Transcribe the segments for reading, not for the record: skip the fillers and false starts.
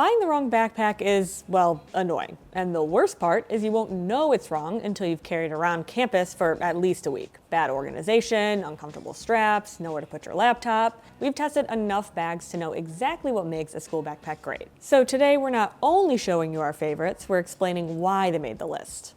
Buying the wrong backpack is, well, annoying. And the worst part is you won't know it's wrong until you've carried it around campus for at least a week. Bad organization, uncomfortable straps, nowhere to put your laptop. We've tested enough bags to know exactly what makes a school backpack great. So today we're not only showing you our favorites, we're explaining why they made the list.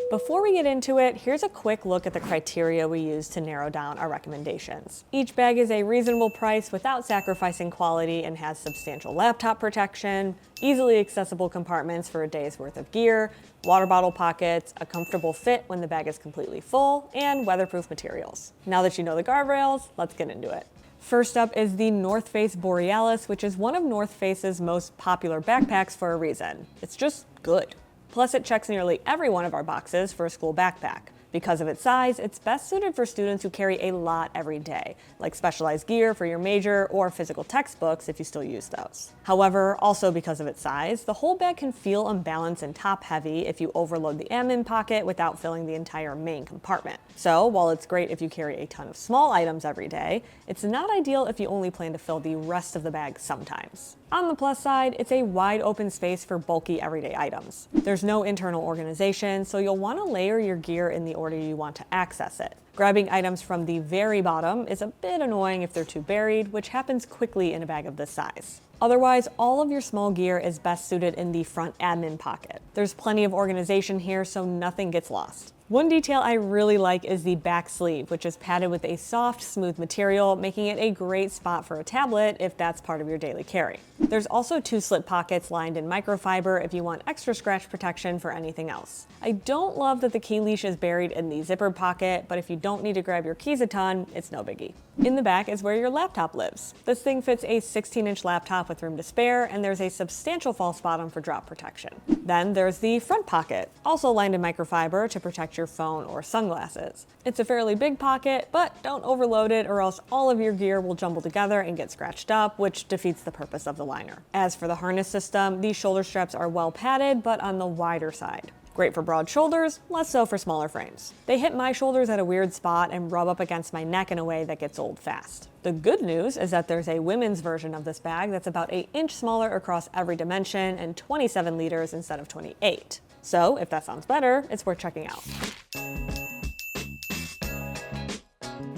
Before we get into it, here's a quick look at the criteria we use to narrow down our recommendations. Each bag is a reasonable price without sacrificing quality and has substantial laptop protection, easily accessible compartments for a day's worth of gear, water bottle pockets, a comfortable fit when the bag is completely full, and weatherproof materials. Now that you know the guardrails, let's get into it. First up is the North Face Borealis, which is one of North Face's most popular backpacks for a reason. It's just good. Plus, it checks nearly every one of our boxes for a school backpack. Because of its size, it's best suited for students who carry a lot every day, like specialized gear for your major or physical textbooks if you still use those. However, also because of its size, the whole bag can feel unbalanced and top-heavy if you overload the admin pocket without filling the entire main compartment. So, while it's great if you carry a ton of small items every day, it's not ideal if you only plan to fill the rest of the bag sometimes. On the plus side, it's a wide open space for bulky everyday items. There's no internal organization, so you'll want to layer your gear in the order you want to access it. Grabbing items from the very bottom is a bit annoying if they're too buried, which happens quickly in a bag of this size. Otherwise, all of your small gear is best suited in the front admin pocket. There's plenty of organization here, so nothing gets lost. One detail I really like is the back sleeve, which is padded with a soft, smooth material, making it a great spot for a tablet if that's part of your daily carry. There's also 2 slip pockets lined in microfiber if you want extra scratch protection for anything else. I don't love that the key leash is buried in the zippered pocket, but if you don't need to grab your keys a ton, it's no biggie. In the back is where your laptop lives. This thing fits a 16-inch laptop with room to spare, and there's a substantial false bottom for drop protection. Then there's the front pocket, also lined in microfiber to protect your phone or sunglasses. It's a fairly big pocket, but don't overload it or else all of your gear will jumble together and get scratched up, which defeats the purpose of the liner. As for the harness system, these shoulder straps are well padded, but on the wider side. Great for broad shoulders, less so for smaller frames. They hit my shoulders at a weird spot and rub up against my neck in a way that gets old fast. The good news is that there's a women's version of this bag that's about an inch smaller across every dimension and 27 liters instead of 28. So if that sounds better, it's worth checking out.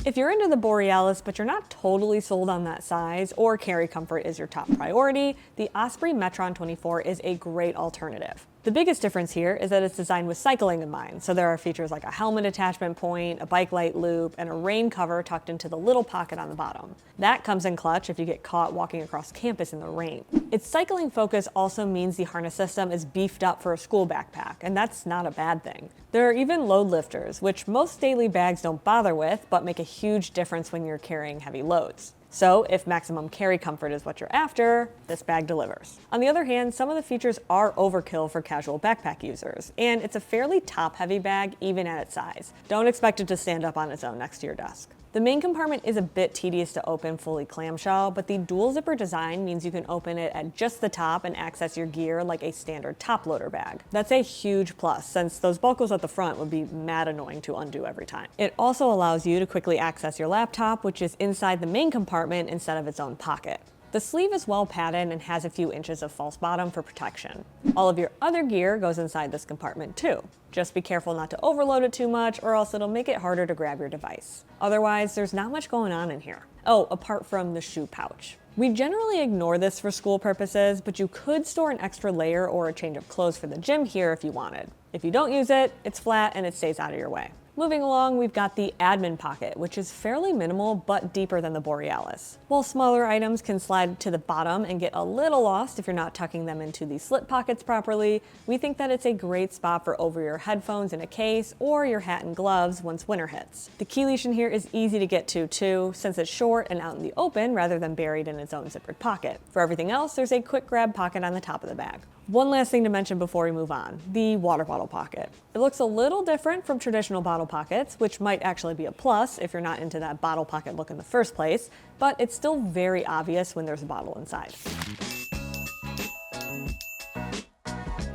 If you're into the Borealis but you're not totally sold on that size or carry comfort is your top priority, the Osprey Metron 24 is a great alternative. The biggest difference here is that it's designed with cycling in mind, so there are features like a helmet attachment point, a bike light loop, and a rain cover tucked into the little pocket on the bottom. That comes in clutch if you get caught walking across campus in the rain. Its cycling focus also means the harness system is beefed up for a school backpack, and that's not a bad thing. There are even load lifters, which most daily bags don't bother with, but make a huge difference when you're carrying heavy loads. So if maximum carry comfort is what you're after, this bag delivers. On the other hand, some of the features are overkill for casual backpack users, and it's a fairly top-heavy bag even at its size. Don't expect it to stand up on its own next to your desk. The main compartment is a bit tedious to open fully clamshell, but the dual zipper design means you can open it at just the top and access your gear like a standard top loader bag. That's a huge plus, since those buckles at the front would be mad annoying to undo every time. It also allows you to quickly access your laptop, which is inside the main compartment instead of its own pocket. The sleeve is well padded and has a few inches of false bottom for protection. All of your other gear goes inside this compartment too. Just be careful not to overload it too much or else it'll make it harder to grab your device. Otherwise, there's not much going on in here. Oh, apart from the shoe pouch. We generally ignore this for school purposes, but you could store an extra layer or a change of clothes for the gym here if you wanted. If you don't use it, it's flat and it stays out of your way. Moving along, we've got the admin pocket, which is fairly minimal but deeper than the Borealis. While smaller items can slide to the bottom and get a little lost if you're not tucking them into the slip pockets properly, we think that it's a great spot for over-ear headphones in a case or your hat and gloves once winter hits. The key leash in here is easy to get to too, since it's short and out in the open rather than buried in its own zippered pocket. For everything else, there's a quick grab pocket on the top of the bag. One last thing to mention before we move on, the water bottle pocket. It looks a little different from traditional bottle pockets, which might actually be a plus if you're not into that bottle pocket look in the first place, but it's still very obvious when there's a bottle inside.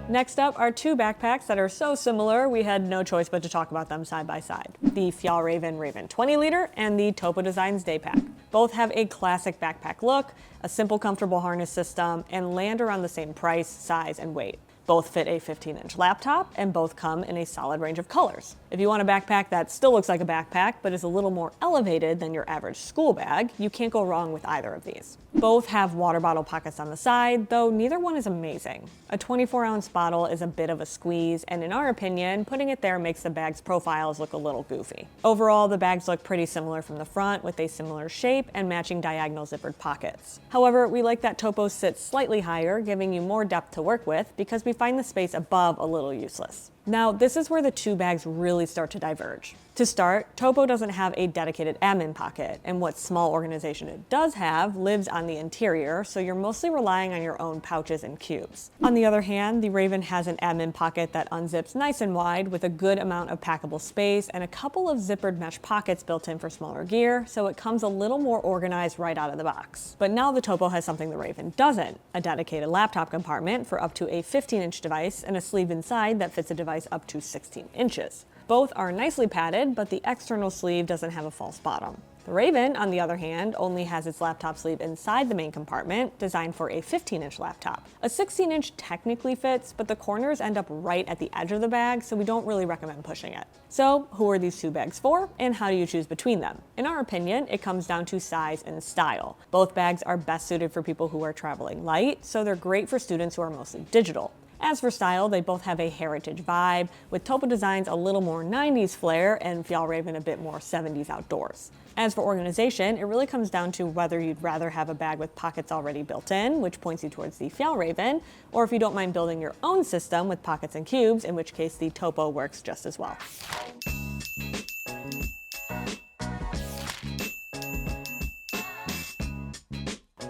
Next up are 2 backpacks that are so similar we had no choice but to talk about them side by side. The Fjallraven Raven 20 liter and the Topo Designs Day Pack. Both have a classic backpack look, a simple, comfortable harness system, and land around the same price, size, and weight. Both fit a 15-inch laptop, and both come in a solid range of colors. If you want a backpack that still looks like a backpack, but is a little more elevated than your average school bag, you can't go wrong with either of these. Both have water bottle pockets on the side, though neither one is amazing. A 24-ounce bottle is a bit of a squeeze, and in our opinion, putting it there makes the bag's profiles look a little goofy. Overall, the bags look pretty similar from the front, with a similar shape and matching diagonal zippered pockets. However, we like that Topo sits slightly higher, giving you more depth to work with, because we find the space above a little useless. Now, this is where the two bags really start to diverge. To start, Topo doesn't have a dedicated admin pocket, and what small organization it does have lives on the interior, so you're mostly relying on your own pouches and cubes. On the other hand, the Raven has an admin pocket that unzips nice and wide with a good amount of packable space and a couple of zippered mesh pockets built in for smaller gear, so it comes a little more organized right out of the box. But now the Topo has something the Raven doesn't, a dedicated laptop compartment for up to a 15-inch device and a sleeve inside that fits a device up to 16 inches. Both are nicely padded, but the external sleeve doesn't have a false bottom. The Raven, on the other hand, only has its laptop sleeve inside the main compartment, designed for a 15-inch laptop. A 16-inch technically fits, but the corners end up right at the edge of the bag, so we don't really recommend pushing it. So, who are these two bags for, and how do you choose between them? In our opinion, it comes down to size and style. Both bags are best suited for people who are traveling light, so they're great for students who are mostly digital. As for style, they both have a heritage vibe, with Topo Designs a little more 90s flair and Fjallraven a bit more 70s outdoors. As for organization, it really comes down to whether you'd rather have a bag with pockets already built in, which points you towards the Fjallraven, or if you don't mind building your own system with pockets and cubes, in which case the Topo works just as well.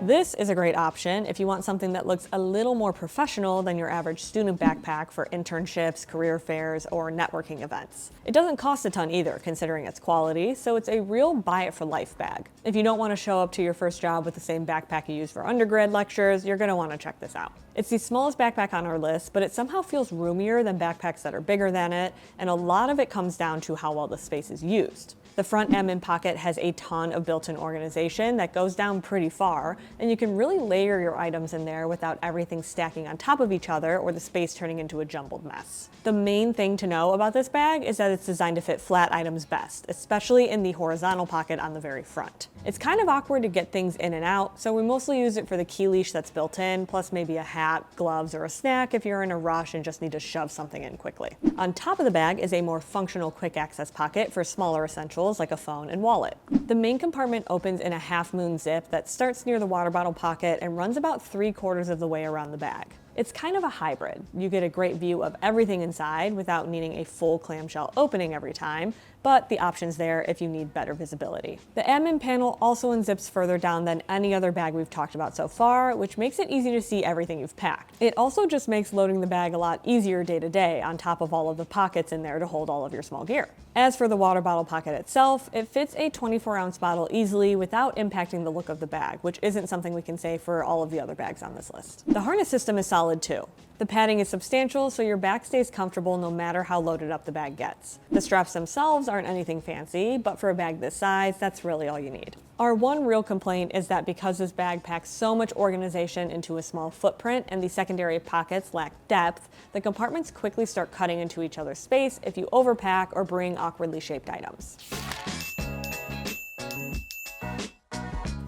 This is a great option if you want something that looks a little more professional than your average student backpack for internships, career fairs, or networking events. It doesn't cost a ton either, considering its quality, so it's a real buy-it-for-life bag. If you don't want to show up to your first job with the same backpack you use for undergrad lectures, you're going to want to check this out. It's the smallest backpack on our list, but it somehow feels roomier than backpacks that are bigger than it, and a lot of it comes down to how well the space is used. The front admin pocket has a ton of built-in organization that goes down pretty far, and you can really layer your items in there without everything stacking on top of each other or the space turning into a jumbled mess. The main thing to know about this bag is that it's designed to fit flat items best, especially in the horizontal pocket on the very front. It's kind of awkward to get things in and out, so we mostly use it for the key leash that's built in, plus maybe a hat, gloves, or a snack if you're in a rush and just need to shove something in quickly. On top of the bag is a more functional quick access pocket for smaller essentials like a phone and wallet. The main compartment opens in a half-moon zip that starts near the water bottle pocket and runs about 3/4 of the way around the bag. It's kind of a hybrid. You get a great view of everything inside without needing a full clamshell opening every time, but the option's there if you need better visibility. The admin panel also unzips further down than any other bag we've talked about so far, which makes it easy to see everything you've packed. It also just makes loading the bag a lot easier day to day, on top of all of the pockets in there to hold all of your small gear. As for the water bottle pocket itself, it fits a 24-ounce bottle easily without impacting the look of the bag, which isn't something we can say for all of the other bags on this list. The harness system is solid too. The padding is substantial, so your back stays comfortable no matter how loaded up the bag gets. The straps themselves aren't anything fancy, but for a bag this size, that's really all you need. Our one real complaint is that because this bag packs so much organization into a small footprint and the secondary pockets lack depth, the compartments quickly start cutting into each other's space if you overpack or bring awkwardly shaped items.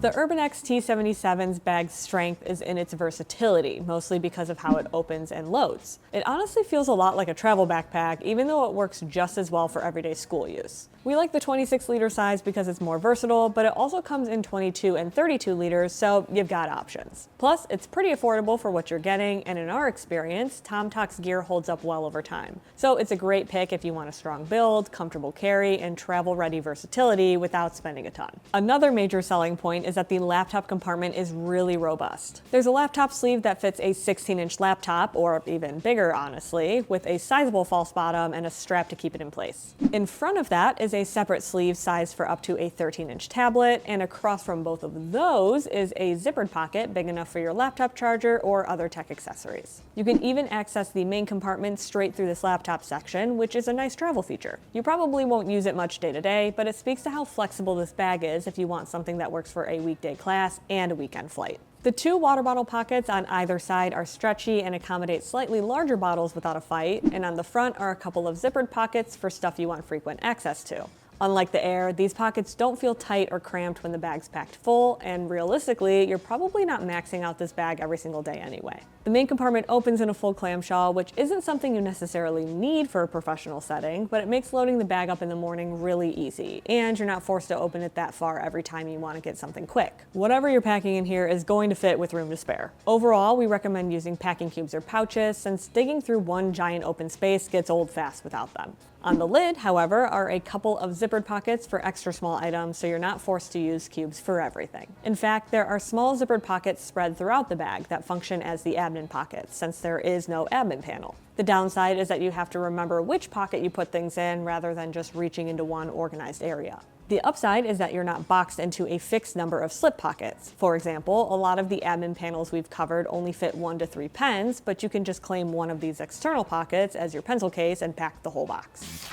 The UrbanEX-T77's bag's strength is in its versatility, mostly because of how it opens and loads. It honestly feels a lot like a travel backpack, even though it works just as well for everyday school use. We like the 26-liter size because it's more versatile, but it also comes in 22 and 32 liters, so you've got options. Plus, it's pretty affordable for what you're getting, and in our experience, tomtoc's gear holds up well over time. So it's a great pick if you want a strong build, comfortable carry, and travel-ready versatility without spending a ton. Another major selling point is that the laptop compartment is really robust. There's a laptop sleeve that fits a 16-inch laptop, or even bigger honestly, with a sizable false bottom and a strap to keep it in place. In front of that is a separate sleeve sized for up to a 13-inch tablet, and across from both of those is a zippered pocket big enough for your laptop charger or other tech accessories. You can even access the main compartment straight through this laptop section, which is a nice travel feature. You probably won't use it much day to day, but it speaks to how flexible this bag is if you want something that works for a weekday class and a weekend flight. The two water bottle pockets on either side are stretchy and accommodate slightly larger bottles without a fight, and on the front are a couple of zippered pockets for stuff you want frequent access to. Unlike the Aer, these pockets don't feel tight or cramped when the bag's packed full, and realistically, you're probably not maxing out this bag every single day anyway. The main compartment opens in a full clamshell, which isn't something you necessarily need for a professional setting, but it makes loading the bag up in the morning really easy, and you're not forced to open it that far every time you want to get something quick. Whatever you're packing in here is going to fit with room to spare. Overall, we recommend using packing cubes or pouches, since digging through one giant open space gets old fast without them. On the lid, however, are a couple of zippered pockets for extra small items, so you're not forced to use cubes for everything. In fact, there are small zippered pockets spread throughout the bag that function as the admin pockets, since there is no admin panel. The downside is that you have to remember which pocket you put things in rather than just reaching into one organized area. The upside is that you're not boxed into a fixed number of slip pockets. For example, a lot of the admin panels we've covered only fit 1 to 3 pens, but you can just claim one of these external pockets as your pencil case and pack the whole box.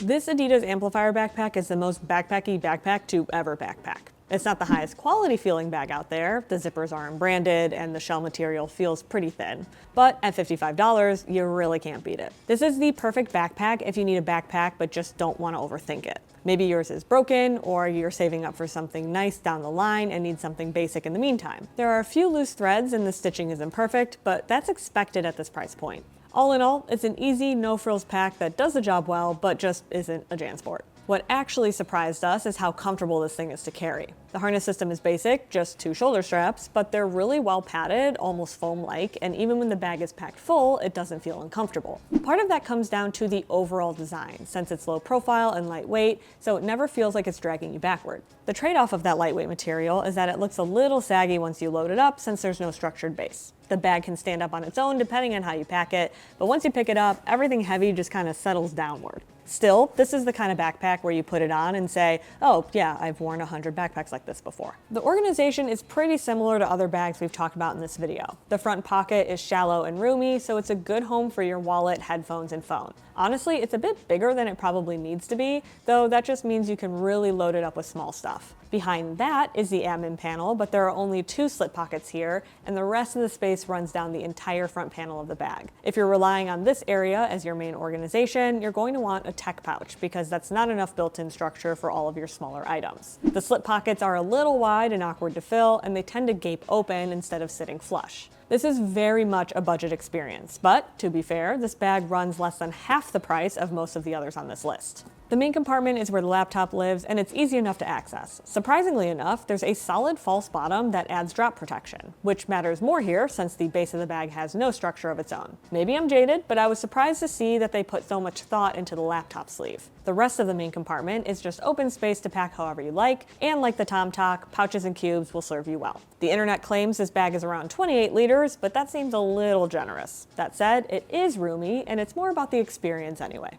This Adidas Amplifier Backpack is the most backpacky backpack to ever backpack. It's not the highest quality feeling bag out there, the zippers aren't branded, and the shell material feels pretty thin. But at $55, you really can't beat it. This is the perfect backpack if you need a backpack but just don't want to overthink it. Maybe yours is broken, or you're saving up for something nice down the line and need something basic in the meantime. There are a few loose threads and the stitching isn't perfect, but that's expected at this price point. All in all, it's an easy, no-frills pack that does the job well, but just isn't a JanSport. What actually surprised us is how comfortable this thing is to carry. The harness system is basic, just 2 shoulder straps, but they're really well padded, almost foam-like, and even when the bag is packed full, it doesn't feel uncomfortable. Part of that comes down to the overall design, since it's low profile and lightweight, so it never feels like it's dragging you backward. The trade-off of that lightweight material is that it looks a little saggy once you load it up, since there's no structured base. The bag can stand up on its own depending on how you pack it, but once you pick it up, everything heavy just kind of settles downward. Still, this is the kind of backpack where you put it on and say, oh yeah, I've worn 100 backpacks like this before. The organization is pretty similar to other bags we've talked about in this video. The front pocket is shallow and roomy, so it's a good home for your wallet, headphones, and phone. Honestly, it's a bit bigger than it probably needs to be, though that just means you can really load it up with small stuff. Behind that is the admin panel, but there are only 2 slip pockets here, and the rest of the space runs down the entire front panel of the bag. If you're relying on this area as your main organization, you're going to want a tech pouch, because that's not enough built-in structure for all of your smaller items. The slip pockets are a little wide and awkward to fill, and they tend to gape open instead of sitting flush. This is very much a budget experience, but to be fair, this bag runs less than half the price of most of the others on this list. The main compartment is where the laptop lives, and it's easy enough to access. Surprisingly enough, there's a solid false bottom that adds drop protection, which matters more here since the base of the bag has no structure of its own. Maybe I'm jaded, but I was surprised to see that they put so much thought into the laptop sleeve. The rest of the main compartment is just open space to pack however you like, and like the tomtoc, pouches and cubes will serve you well. The internet claims this bag is around 28 liters, but that seems a little generous. That said, it is roomy, and it's more about the experience anyway.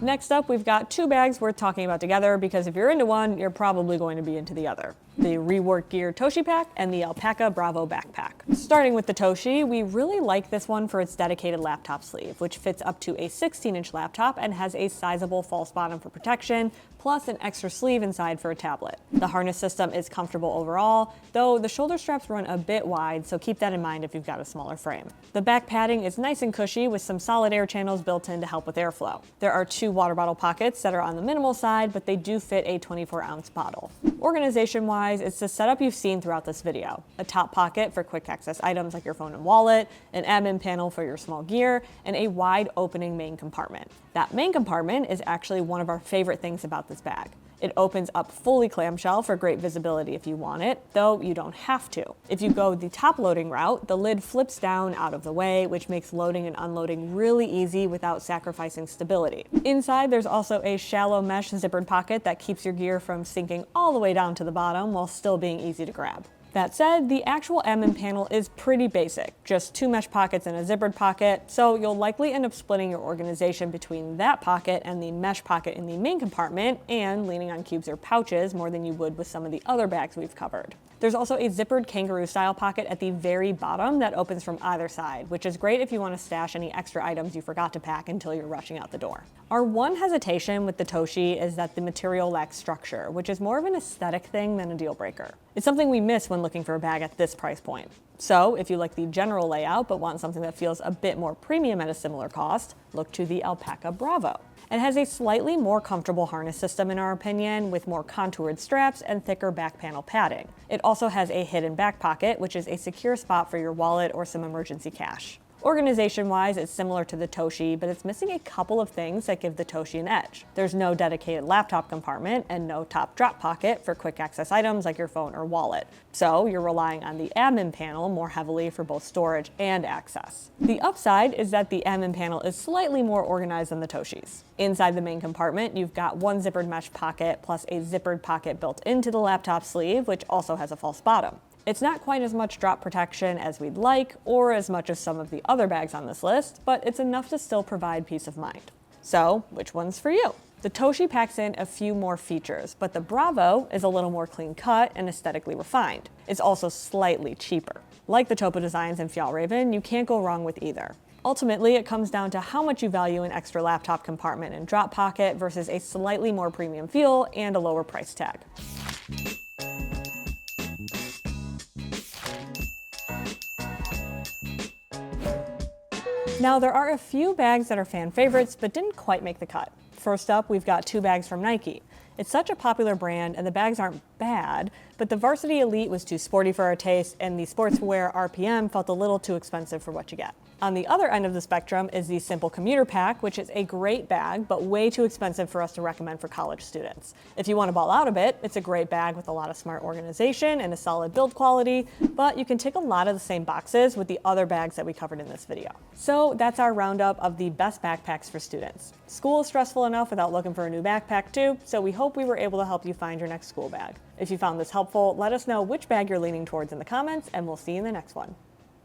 Next up, we've got 2 bags worth talking about together, because if you're into one, you're probably going to be into the other. The Rework Gear Toshi Pack and the ALPAKA Bravo Backpack. Starting with the Toshi, we really like this one for its dedicated laptop sleeve, which fits up to a 16-inch laptop and has a sizable false bottom for protection, plus an extra sleeve inside for a tablet. The harness system is comfortable overall, though the shoulder straps run a bit wide, so keep that in mind if you've got a smaller frame. The back padding is nice and cushy with some solid air channels built in to help with airflow. There are 2 water bottle pockets that are on the minimal side, but they do fit a 24-ounce bottle. Organization-wise, it's the setup you've seen throughout this video. A top pocket for quick access items like your phone and wallet, an admin panel for your small gear, and a wide opening main compartment. That main compartment is actually one of our favorite things about this bag. It opens up fully clamshell for great visibility if you want it, though you don't have to. If you go the top loading route, the lid flips down out of the way, which makes loading and unloading really easy without sacrificing stability. Inside, there's also a shallow mesh zippered pocket that keeps your gear from sinking all the way down to the bottom while still being easy to grab. That said, the actual admin panel is pretty basic, just 2 mesh pockets and a zippered pocket, so you'll likely end up splitting your organization between that pocket and the mesh pocket in the main compartment, and leaning on cubes or pouches more than you would with some of the other bags we've covered. There's also a zippered kangaroo-style pocket at the very bottom that opens from either side, which is great if you want to stash any extra items you forgot to pack until you're rushing out the door. Our one hesitation with the Toshi is that the material lacks structure, which is more of an aesthetic thing than a deal breaker. It's something we miss when looking for a bag at this price point. So if you like the general layout but want something that feels a bit more premium at a similar cost, look to the ALPAKA Bravo. It has a slightly more comfortable harness system in our opinion, with more contoured straps and thicker back panel padding. It also has a hidden back pocket, which is a secure spot for your wallet or some emergency cash. Organization-wise, it's similar to the Toshi, but it's missing a couple of things that give the Toshi an edge. There's no dedicated laptop compartment and no top drop pocket for quick access items like your phone or wallet. So you're relying on the admin panel more heavily for both storage and access. The upside is that the admin panel is slightly more organized than the Toshi's. Inside the main compartment, you've got one zippered mesh pocket plus a zippered pocket built into the laptop sleeve, which also has a false bottom. It's not quite as much drop protection as we'd like, or as much as some of the other bags on this list, but it's enough to still provide peace of mind. So, which one's for you? The Toshi packs in a few more features, but the Bravo is a little more clean cut and aesthetically refined. It's also slightly cheaper. Like the Topo Designs and Fjallraven, you can't go wrong with either. Ultimately, it comes down to how much you value an extra laptop compartment and drop pocket versus a slightly more premium feel and a lower price tag. Now, there are a few bags that are fan favorites but didn't quite make the cut. First up, we've got 2 bags from Nike. It's such a popular brand and the bags aren't bad, but the Varsity Elite was too sporty for our taste and the Sportswear RPM felt a little too expensive for what you get. On the other end of the spectrum is the Simple Commuter Pack, which is a great bag, but way too expensive for us to recommend for college students. If you want to ball out a bit, it's a great bag with a lot of smart organization and a solid build quality, but you can tick a lot of the same boxes with the other bags that we covered in this video. So that's our roundup of the best backpacks for students. School is stressful enough without looking for a new backpack too, so we hope we were able to help you find your next school bag. If you found this helpful, let us know which bag you're leaning towards in the comments, and we'll see you in the next one.